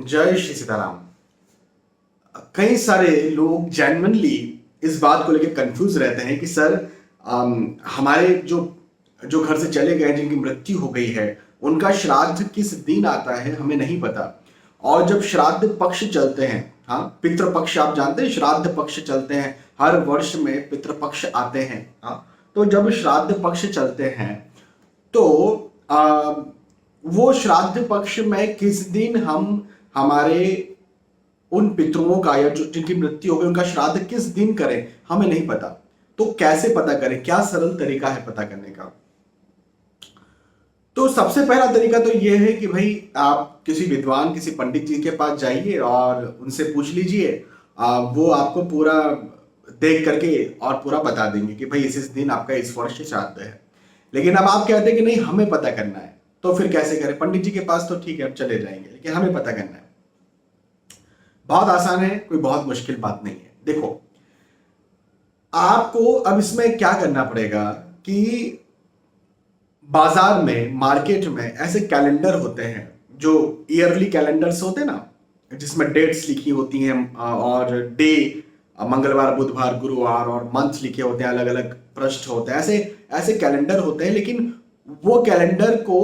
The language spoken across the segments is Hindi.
जय श्री सीताराम। कई सारे लोग जेन्युइनली इस बात को लेकर कंफ्यूज रहते हैं कि सर हमारे जो जो घर से चले गए जिनकी मृत्यु हो गई है उनका श्राद्ध किस दिन आता है हमें नहीं पता। और जब श्राद्ध पक्ष चलते हैं, हाँ पितृपक्ष आप जानते हैं, श्राद्ध पक्ष चलते हैं, हर वर्ष में पितृपक्ष आते हैं। हाँ, तो जब श्राद्ध पक्ष चलते हैं तो आ, वो श्राद्ध पक्ष में किस दिन हम हमारे उन पितरों का या जो जिनकी मृत्यु हो गई उनका श्राद्ध किस दिन करें हमें नहीं पता। तो कैसे पता करें, क्या सरल तरीका है पता करने का? तो सबसे पहला तरीका तो यह है कि भाई आप किसी विद्वान किसी पंडित जी के पास जाइए और उनसे पूछ लीजिए। वो आपको पूरा देख करके और पूरा बता देंगे कि भाई इस दिन आपका इस वर्ष श्राद्ध है। लेकिन अब आप कहते हैं कि नहीं हमें पता करना है, तो फिर कैसे करें? पंडित जी के पास तो ठीक है अब चले जाएंगे, लेकिन हमें पता करना है। बहुत आसान है, कोई बहुत मुश्किल बात नहीं है। देखो आपको अब इसमें क्या करना पड़ेगा कि बाजार में मार्केट में ऐसे कैलेंडर होते हैं जो ईयरली कैलेंडर्स होते हैं ना, जिसमें डेट्स लिखी होती हैं और डे मंगलवार बुधवार गुरुवार और मंथ लिखे होते हैं, अलग अलग पृष्ठ होते हैं, ऐसे ऐसे कैलेंडर होते हैं। लेकिन वो कैलेंडर को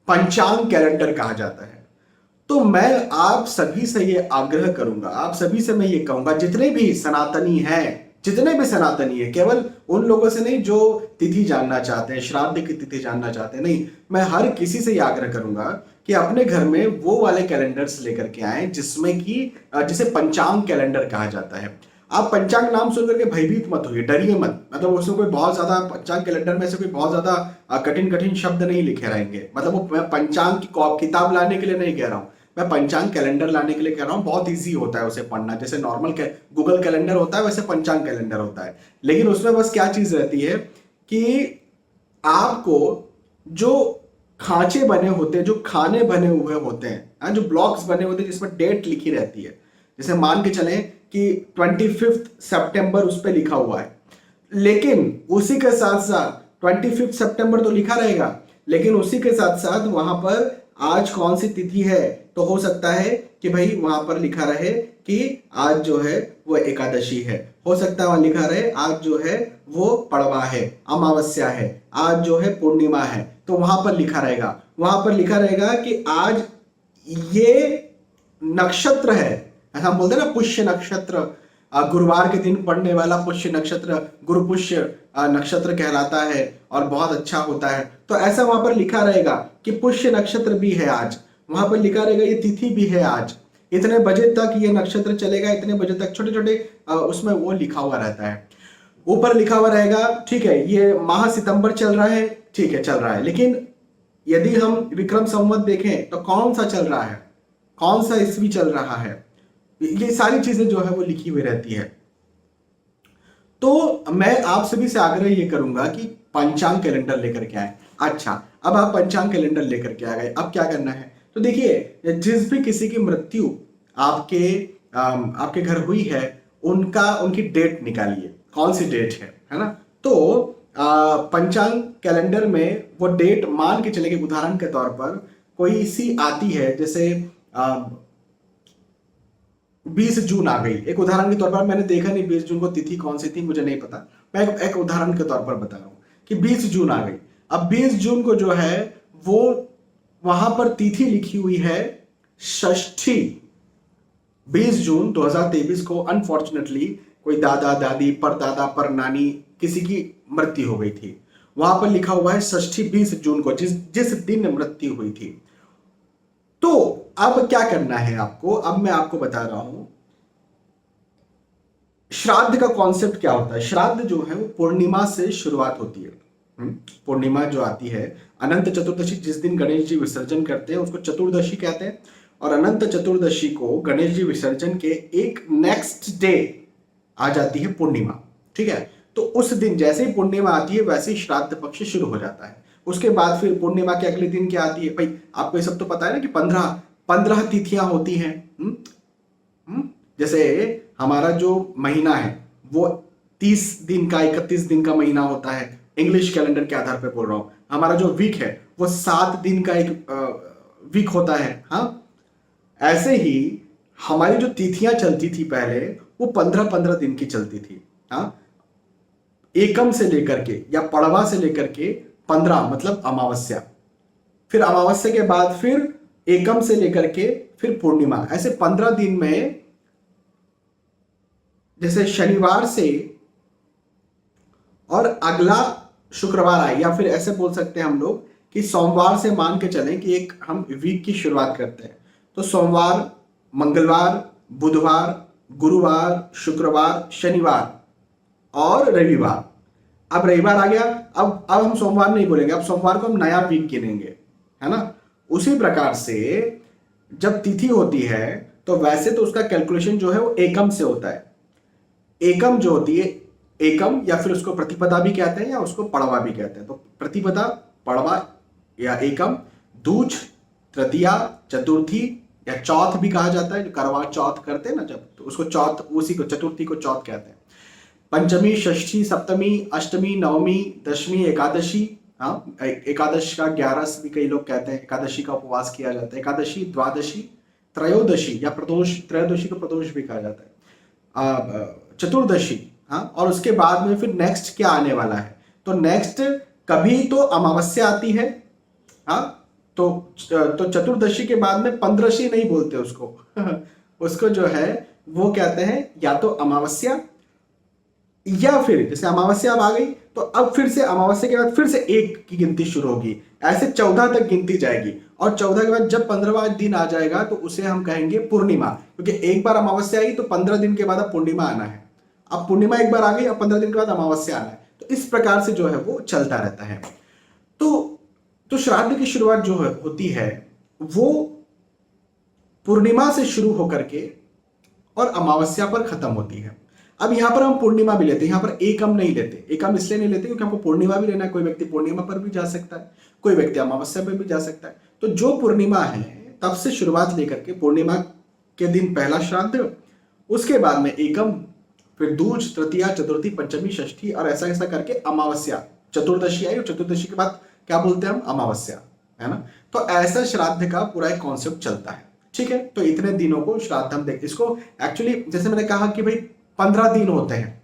पंचांग कैलेंडर कहा जाता है। तो मैं आप सभी से ये आग्रह करूंगा, आप सभी से मैं ये कहूंगा, जितने भी सनातनी हैं, जितने भी सनातनी है, केवल उन लोगों से नहीं जो तिथि जानना चाहते हैं, श्राद्ध की तिथि जानना चाहते हैं, नहीं, मैं हर किसी से ये आग्रह करूंगा कि अपने घर में वो वाले कैलेंडर्स लेकर के आए जिसमें कि जिसे पंचांग कैलेंडर कहा जाता है। आप पंचांग नाम सुन करके भयभीत मत होइए, डरिए मत। मतलब उसमें कोई बहुत ज्यादा पंचांग कैलेंडर में से कोई बहुत ज्यादा कठिन कठिन शब्द नहीं लिखे रहेंगे। मतलब वो मैं पंचांग की किताब लाने के लिए नहीं कह रहा हूँ, मैं पंचांग कैलेंडर लाने के लिए कह रहा हूँ। बहुत इजी होता है उसे पढ़ना, जैसे नॉर्मल गूगल कैलेंडर होता है वैसे पंचांग कैलेंडर होता है। लेकिन उसमें बस क्या चीज रहती है कि आपको जो खांचे बने होते हैं, जो खाने बने हुए होते हैं, जो ब्लॉक्स बने होते हैं जिसमें डेट लिखी रहती है, जैसे मान के चलें कि 25 सितंबर उस पर लिखा हुआ है, लेकिन उसी के साथ साथ 25 सितंबर तो लिखा रहेगा, लेकिन उसी के साथ साथ वहां पर आज कौन सी तिथि है, तो हो सकता है कि भाई वहां पर लिखा रहे कि आज जो है वो एकादशी है, हो सकता है वहां लिखा रहे आज जो है वो पड़वा है, अमावस्या है, आज जो है पूर्णिमा है, तो वहां पर लिखा रहेगा, वहां पर लिखा रहेगा कि आज ये नक्षत्र है, ऐसा हम बोलते हैं ना पुष्य नक्षत्र, गुरुवार के दिन पड़ने वाला पुष्य नक्षत्र गुरु पुष्य नक्षत्र कहलाता है और बहुत अच्छा होता है। तो ऐसा वहां पर लिखा रहेगा कि पुष्य नक्षत्र भी है आज, वहां पर लिखा रहेगा ये तिथि भी है आज, इतने बजे तक ये नक्षत्र चलेगा, इतने बजे तक, छोटे छोटे उसमें वो लिखा हुआ रहता है। ऊपर लिखा हुआ रहेगा ठीक है ये माह सितंबर चल रहा है, ठीक है चल रहा है, लेकिन यदि हम विक्रम संवत देखें तो कौन सा चल रहा है, कौन सा ईस्वी चल रहा है, ये सारी चीजें जो है वो लिखी हुई रहती है। तो मैं आप सभी से आग्रह ये करूंगा कि पंचांग कैलेंडर लेकर के आए। अच्छा, अब आप पंचांग कैलेंडर लेकर के आ गए, अब क्या करना है? तो देखिए जिस भी किसी की मृत्यु आपके घर हुई है उनकी डेट निकालिए, कौन सी डेट है ना? तो पंचांग कैलेंडर में वो डेट मान के चले, उदाहरण के तौर पर कोई सी आती है, जैसे 20 जून आ गई, एक उदाहरण के तौर पर, मैंने देखा नहीं 20 जून को तिथि कौन सी थी मुझे नहीं पता, मैं एक उदाहरण के तौर पर बता रहा हूं कि 20 जून आ गई। अब 20 जून को जो है वो वहां पर तिथि लिखी हुई है षष्ठी। 20 जून 2023 को अनफॉर्चुनेटली कोई दादा दादी परदादा पर नानी किसी की मृत्यु हो गई थी, वहां पर लिखा हुआ है षष्ठी 20 जून को, जिस दिन मृत्यु हुई थी। तो अब क्या करना है आपको, अब मैं आपको बता रहा हूं श्राद्ध का कॉन्सेप्ट क्या होता है। श्राद्ध जो है वो पूर्णिमा से शुरुआत होती है। पूर्णिमा जो आती है, अनंत चतुर्दशी जिस दिन गणेश जी विसर्जन करते हैं उसको चतुर्दशी कहते हैं, और अनंत चतुर्दशी को गणेश जी विसर्जन के एक नेक्स्ट डे आ जाती है पूर्णिमा, ठीक है? तो उस दिन जैसे ही पूर्णिमा आती है वैसे ही श्राद्ध पक्ष शुरू हो जाता है। उसके बाद फिर पूर्णिमा के अगले दिन क्या आती है भाई, आपको ये सब तो पता है ना कि 15 तिथियां होती हैं। जैसे हमारा जो महीना है वो 30 दिन का 31 दिन का महीना होता है, इंग्लिश कैलेंडर के आधार पर बोल रहा हूं। हमारा जो वीक है वो 7 दिन का एक वीक होता है, हाँ। ऐसे ही हमारी जो तिथियां चलती थी पहले, वो 15-15 दिन की चलती थी। हाँ, एकम से लेकर के या पड़वा से लेकर के 15 मतलब अमावस्या, फिर अमावस्या के बाद फिर एकम से लेकर के फिर पूर्णिमा, ऐसे 15 दिन में, जैसे शनिवार से और अगला शुक्रवार आए, या फिर ऐसे बोल सकते हैं हम लोग कि सोमवार से मान के चलें कि एक हम वीक की शुरुआत करते हैं। तो सोमवार, मंगलवार, बुधवार, गुरुवार, शुक्रवार, शनिवार और रविवार। अब रविवार आ गया, अब हम सोमवार नहीं बोलेंगे, अब सोमवार को हम नया वीक गिनेंगे, है ना। उसी प्रकार से जब तिथि होती है तो वैसे तो उसका कैलकुलेशन जो है वो एकम से होता है। एकम जो होती है, एकम या फिर उसको प्रतिपदा भी कहते हैं या उसको पड़वा भी कहते हैं। तो प्रतिपदा, पड़वा या एकम, दूज, तृतीया, चतुर्थी या चौथ भी कहा जाता है, जो करवा चौथ करते हैं ना जब, तो उसको चौथ, उसी को चतुर्थी को चौथ कहते हैं। पंचमी, षष्ठी, सप्तमी, अष्टमी, नवमी, दशमी, एकादशी। हाँ, एकादश का 11 भी कई लोग कहते हैं, एकादशी का उपवास किया जाता है। एकादशी, द्वादशी, त्रयोदशी या प्रदोष, त्रयोदशी को प्रदोष भी कहा जाता है, चतुर्दशी। हाँ, और उसके बाद में फिर नेक्स्ट क्या आने वाला है, तो नेक्स्ट कभी तो अमावस्या आती है। हाँ, तो चतुर्दशी के बाद में पंद्रशी नहीं बोलते उसको उसको जो है वो कहते हैं या तो अमावस्या, या फिर जैसे अमावस्या अब आ गई तो अब फिर से अमावस्या के बाद फिर से एक की गिनती शुरू होगी, ऐसे 14 तक गिनती जाएगी। और 14 के बाद जब 15वां दिन आ जाएगा तो उसे हम कहेंगे पूर्णिमा, क्योंकि एक बार अमावस्या आई तो 15 दिन के बाद अब पूर्णिमा आना है। अब पूर्णिमा एक बार आ गई, अब 15 दिन के बाद अमावस्या आना है। तो इस प्रकार से जो है वो चलता रहता है। तो श्राद्ध की शुरुआत जो होती है वो पूर्णिमा से शुरू होकर के और अमावस्या पर खत्म होती है। अब यहां पर हम पूर्णिमा भी लेते हैं, यहां पर एकम नहीं लेते। एकम इसलिए नहीं लेते क्योंकि हमको पूर्णिमा भी लेना है। कोई व्यक्ति पूर्णिमा पर भी जा सकता है, कोई व्यक्ति अमावस्या पर भी जा सकता है। तो जो पूर्णिमा है तब से शुरुआत लेकर के पूर्णिमा के दिन पहला श्राद्ध, उसके बाद में एकम, फिर दूज, तृतीया, चतुर्थी, पंचमी, षष्ठी और ऐसा ऐसा करके अमावस्या, चतुर्दशी आई और चतुर्दशी के बाद क्या बोलते हैं हम, अमावस्या, है ना। तो ऐसा श्राद्ध का पूरा एक कॉन्सेप्ट चलता है। ठीक है, तो इतने दिनों को श्राद्ध हम देख, इसको एक्चुअली जैसे मैंने कहा कि भाई 15 दिन होते हैं,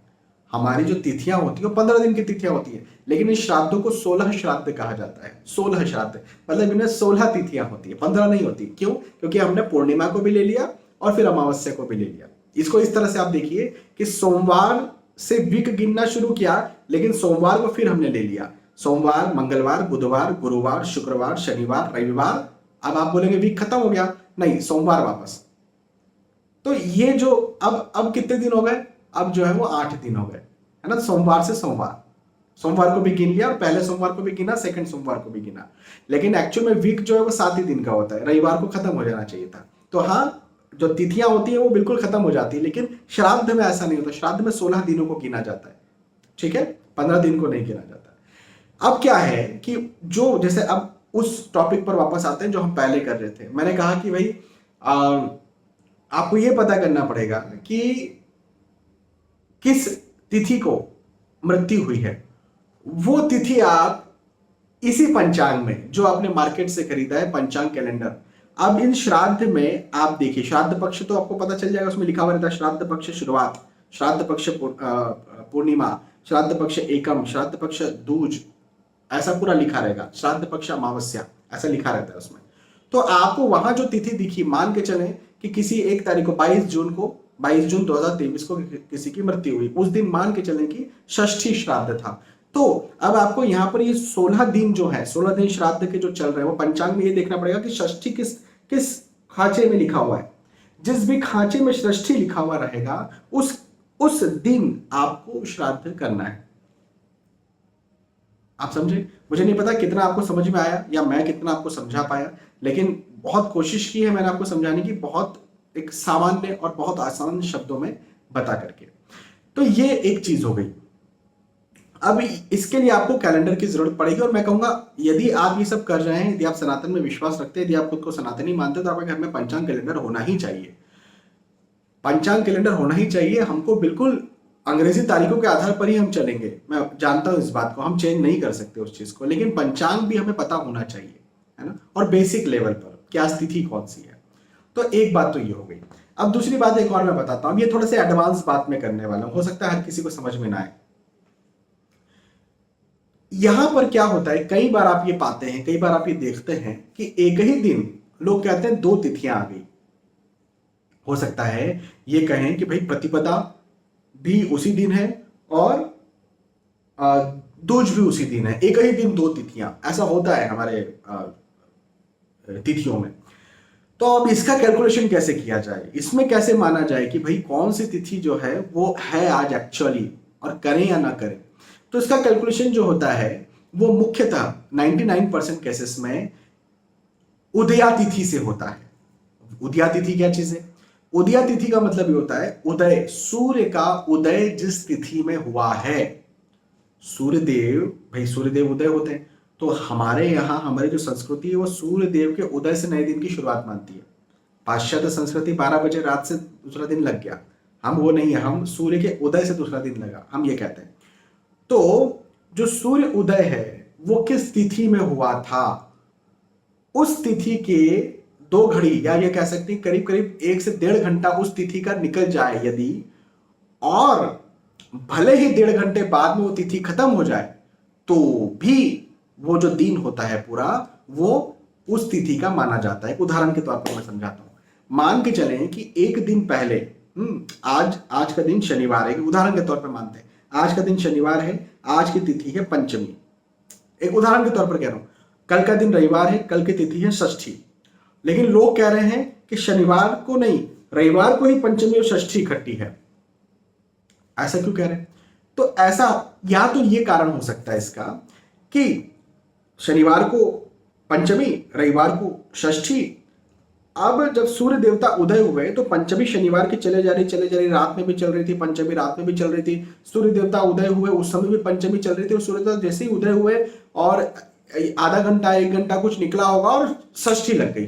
हमारी जो तिथियां होती है वो 15 दिन की तिथियां होती है, लेकिन इस श्राद्धों को 16 श्राद्ध कहा जाता है। 16 श्राद्ध मतलब इनमें 16 तिथियां होती है, 15 नहीं होती। क्यों? क्योंकि हमने पूर्णिमा को भी ले लिया और फिर अमावस्या को भी ले लिया। इसको इस तरह से आप देखिए कि सोमवार से वीक गिनना शुरू किया, लेकिन सोमवार को फिर हमने ले लिया। सोमवार, मंगलवार, बुधवार, गुरुवार, शुक्रवार, शनिवार, रविवार। अब आप बोलेंगे वीक खत्म हो गया, नहीं, सोमवार वापस। तो ये जो अब कितने दिन हो गए, अब जो है वो 8 दिन हो गए, है ना। सोमवार से सोमवार को भी गिन लिया और पहले सोमवार को भी गिना, सेकंड सोमवार को भी गिना, लेकिन एक्चुअल में वीक जो है वो 7 ही दिन का होता है। रविवार को खत्म हो जाना चाहिए था। तो हाँ, जो तिथियां होती है वो बिल्कुल खत्म हो जाती है, लेकिन श्राद्ध में ऐसा नहीं होता। श्राद्ध में 16 दिनों को गिना जाता है। ठीक है, 15 दिन को नहीं गिना जाता। अब क्या है कि जो जैसे अब उस टॉपिक पर वापस आते हैं जो हम पहले कर रहे थे। मैंने कहा कि भाई आपको यह पता करना पड़ेगा कि किस तिथि को मृत्यु हुई है। वो तिथि आप इसी पंचांग में जो आपने मार्केट से खरीदा है, पंचांग कैलेंडर, अब इन श्राद्ध में आप देखिए, श्राद्ध पक्ष तो आपको पता चल जाएगा, उसमें लिखा हुआ रहता है श्राद्ध पक्ष शुरुआत, श्राद्ध पक्ष पूर्णिमा, श्राद्ध पक्ष एकम, श्राद्ध पक्ष दूज, ऐसा पूरा लिखा रहेगा। श्राद्ध पक्ष अमावस्या ऐसा लिखा रहता है उसमें। तो आपको वहां जो तिथि दिखी, मान के चलें कि किसी एक तारीख को 22 जून 2023 को किसी की मृत्यु हुई, उस दिन मान के चलें कि षष्ठी श्राद्ध था। तो अब आपको यहाँ पर ये 16 दिन जो है, 16 दिन श्राद्ध के जो चल रहे हैं, वो पंचांग में ये देखना पड़ेगा कि षष्ठी किस खांचे में लिखा हुआ है। जिस भी खांचे में षष्ठी लिखा हुआ रहेगा उस दिन आपको श्राद्ध करना है। आप समझे? मुझे नहीं पता कितना आपको समझ में आया या मैं कितना आपको समझा पाया, लेकिन बहुत कोशिश की है मैंने आपको समझाने की, बहुत एक सामान्य और बहुत आसान शब्दों में बता करके। तो ये एक चीज हो गई। अब इसके लिए आपको कैलेंडर की जरूरत पड़ेगी, और मैं कहूंगा यदि आप ये सब कर रहे हैं, यदि आप सनातन में विश्वास रखते हैं, यदि आप खुद को सनातनी मानते हैं, तो आपके घर में पंचांग कैलेंडर होना ही चाहिए। पंचांग कैलेंडर होना ही चाहिए। हमको बिल्कुल अंग्रेजी तारीखों के आधार पर ही हम चलेंगे, मैं जानता हूं इस बात को, हम चेंज नहीं कर सकते उस चीज को, लेकिन पंचांग भी हमें पता होना चाहिए, है ना। और बेसिक लेवल पर क्या स्थिति कौन सी है। तो एक बात तो ये हो गई। अब दूसरी बात एक और मैं बताता हूं, ये थोड़ा सा एडवांस बात में करने वाला हूं, हो सकता है हर किसी को समझ में ना आए। यहां पर क्या होता है, कई बार आप ये पाते हैं, कई बार आप ये देखते हैं कि एक ही दिन लोग कहते हैं दो तिथियां आ गई। हो सकता है ये कहें कि भाई प्रतिपदा भी उसी दिन है और दूज भी उसी दिन है, एक ही दिन दो तिथियां, ऐसा होता है हमारे तिथियों में। तो अब इसका कैलकुलेशन कैसे किया जाए, इसमें कैसे माना जाए कि भाई कौन सी तिथि जो है वो है आज एक्चुअली, और करें या ना करें। तो इसका कैलकुलेशन जो होता है वो मुख्यतः 99% केसेस में उदया तिथि से होता है। उदया तिथि क्या चीज है? उदया तिथि का मतलब ये होता है उदय, सूर्य का उदय जिस तिथि में हुआ है। सूर्यदेव, भाई सूर्यदेव उदय होते हैं, तो हमारे यहाँ हमारी जो संस्कृति है वो सूर्यदेव के उदय से नए दिन की शुरुआत मानती है। पाश्चात्य संस्कृति 12 बजे रात से दूसरा दिन लग गया, हम वो नहीं है, हम सूर्य के उदय से दूसरा दिन लगा, हम ये कहते हैं। तो जो सूर्य उदय है वो किस तिथि में हुआ था, उस तिथि के 2 घड़ी या ये कह सकते हैं करीब करीब 1 से 1.5 घंटा उस तिथि का निकल जाए यदि, और भले ही 1.5 घंटे बाद में वो तिथि खत्म हो जाए, तो भी वो जो दिन होता है पूरा वो उस तिथि का माना जाता है। उदाहरण के तौर पर मैं समझाता हूं, मान के चलें कि एक दिन पहले, आज का दिन शनिवार है, उदाहरण के तौर पर मानते हैं आज का दिन शनिवार है, आज की तिथि है पंचमी, एक उदाहरण के तौर पर कह रहा हूं। कल का दिन रविवार है, कल की तिथि है षष्ठी, लेकिन लोग कह रहे हैं कि शनिवार को नहीं, रविवार को ही पंचमी और षष्ठी इकट्ठी है। ऐसा क्यों कह रहे हैं? तो ऐसा या तो ये कारण हो सकता है इसका कि शनिवार को पंचमी, रविवार को षष्ठी। अब जब सूर्य देवता उदय हुए तो पंचमी शनिवार की चले जा रही, रात में भी चल रही थी, पंचमी रात में भी चल रही थी। सूर्य देवता उदय हुए उस समय भी पंचमी चल रही थी, और सूर्य देवता जैसे ही उदय हुए और आधा घंटा 1 घंटा कुछ निकला होगा और षष्ठी लग गई।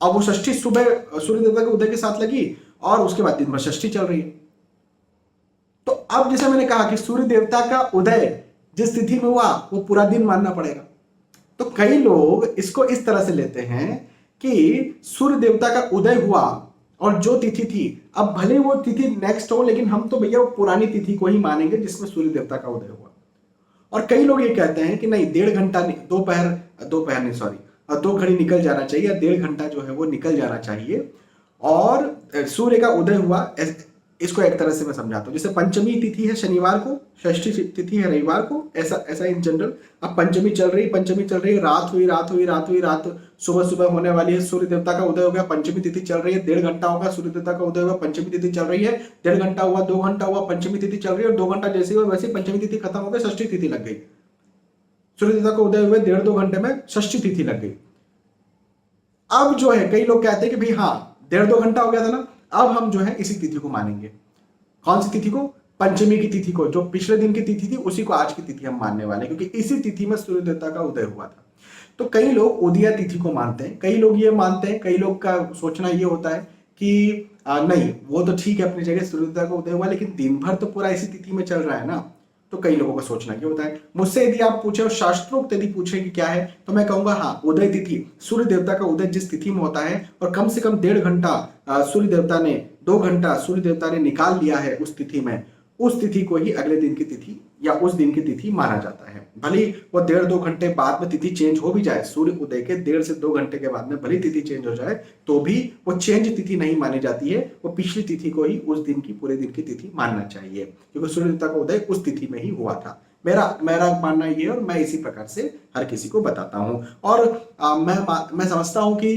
अब वो षष्ठी सुबह सूर्य देवता के उदय के साथ लगी और उसके बाद दिन भर षष्ठी चल रही है। तो अब जैसे मैंने कहा कि सूर्य देवता का उदय जिस तिथि में हुआ वो पूरा दिन मानना पड़ेगा। तो कई लोग इसको इस तरह से लेते हैं कि सूर्य देवता का उदय हुआ और जो तिथि थी, अब भले वो तिथि नेक्स्ट हो, लेकिन हम तो भैया वो पुरानी तिथि को ही मानेंगे जिसमें सूर्य देवता का उदय हुआ। और कई लोग ये कहते हैं कि नहीं, 1.5 घंटा दोपहर नहीं, सॉरी, 2 घड़ी निकल जाना चाहिए, 1.5 घंटा जो है वो निकल जाना चाहिए और सूर्य का उदय हुआ। इसको एक तरह से मैं समझाता हूँ, जैसे पंचमी तिथि है शनिवार को, षष्ठी तिथि है रविवार को, ऐसा इन जनरल। अब पंचमी चल रही, रात सुबह होने वाली है, सूर्य देवता का उदय हो गया, पंचमी तिथि चल रही है, 1.5 घंटा होगा, सूर्य देवता का उदय हुआ, पंचमी तिथि चल रही है, 1.5 घंटा हुआ, 2 घंटा हुआ, पंचमी तिथि चल रही है, और 2 घंटा जैसे हुआ वैसे पंचमी तिथि खत्म हो गई, षष्ठी तिथि लग गई। सूर्य देवता का उदय हुए 1.5-2 घंटे में षष्ठी तिथि लग गई। अब जो है कई लोग कहते हैं कि भाई हाँ, 1.5-2 घंटा हो गया था ना, अब हम जो है इसी तिथि को मानेंगे। कौन सी तिथि को? पंचमी की तिथि को, जो पिछले दिन की तिथि थी उसी को आज की तिथि हम मानने वाले, क्योंकि इसी तिथि में सूर्य देवता का उदय हुआ था। तो कई लोग उदया तिथि को मानते हैं, कई लोग ये मानते हैं, कई लोग का सोचना ये होता है कि नहीं, वो तो ठीक है अपनी जगह, सूर्य देवता का उदय हुआ, लेकिन दिन भर तो पूरा इसी तिथि में चल रहा है ना। तो कई लोगों का सोचना ये होता है। मुझसे यदि आप पूछे और शास्त्रोक्त यदि पूछे कि क्या है, तो मैं कहूंगा हाँ, उदय तिथि, सूर्य देवता का उदय जिस तिथि में होता है और कम से कम 1.5 घंटा सूर्य देवता ने, 2 घंटा सूर्य देवता ने निकाल लिया है उस तिथि में, उस तिथि को ही अगले दिन की तिथि या उस दिन की तिथि माना जाता है। भले वो 1.5-2 घंटे बाद में तिथि चेंज हो भी जाए, सूर्य उदय के 1.5 से 2 घंटे के बाद में भले तिथि चेंज हो जाए, तो भी वो चेंज तिथि नहीं मानी जाती है, वो पिछली तिथि को ही उस दिन की, पूरे दिन की तिथि मानना चाहिए, क्योंकि सूर्य देवता का उदय उस तिथि में ही हुआ था। मेरा मानना ये है और मैं इसी प्रकार से हर किसी को बताता हूं। और मैं समझता हूं कि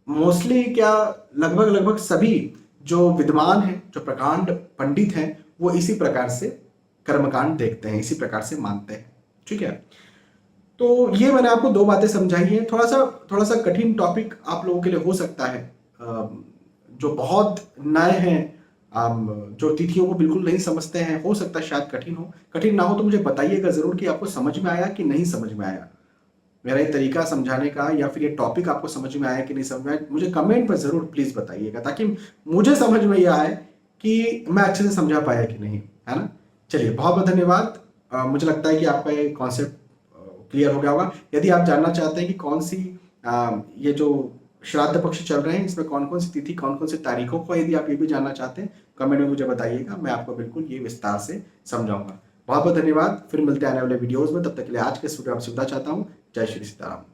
मोस्टली क्या लगभग सभी जो विद्वान हैं, जो प्रकांड पंडित हैं, वो इसी प्रकार से कर्मकांड देखते हैं, इसी प्रकार से मानते हैं। ठीक है, तो ये मैंने आपको 2 बातें समझाई हैं। थोड़ा सा कठिन टॉपिक आप लोगों के लिए हो सकता है, जो बहुत नए हैं, जो तिथियों को बिल्कुल नहीं समझते हैं, हो सकता है शायद कठिन ना हो तो मुझे बताइएगा जरूर कि आपको समझ में आया कि नहीं समझ में आया, मेरा ये तरीका समझाने का, या फिर ये टॉपिक आपको समझ में आया कि नहीं समझ में आया। मुझे कमेंट पर जरूर प्लीज बताइएगा, ताकि मुझे समझ में ये आए कि मैं अच्छे से समझा पाया कि नहीं, है ना। चलिए, बहुत बहुत धन्यवाद। मुझे लगता है कि आपका ये कॉन्सेप्ट क्लियर हो गया होगा। यदि आप जानना चाहते हैं कि कौन सी ये जो श्राद्ध पक्ष चल रहे हैं इसमें कौन कौन सी तिथि, कौन कौन सी तारीखों को, यदि आप ये भी जानना चाहते हैं कमेंट में मुझे बताइएगा, मैं आपको बिल्कुल ये विस्तार से समझाऊंगा। बहुत बहुत धन्यवाद, फिर मिलते हैं आने वाले वीडियोस में, तब तक के लिए आज के इस वीडियो में आपसे विदा चाहता हूँ। जय श्री सीताराम।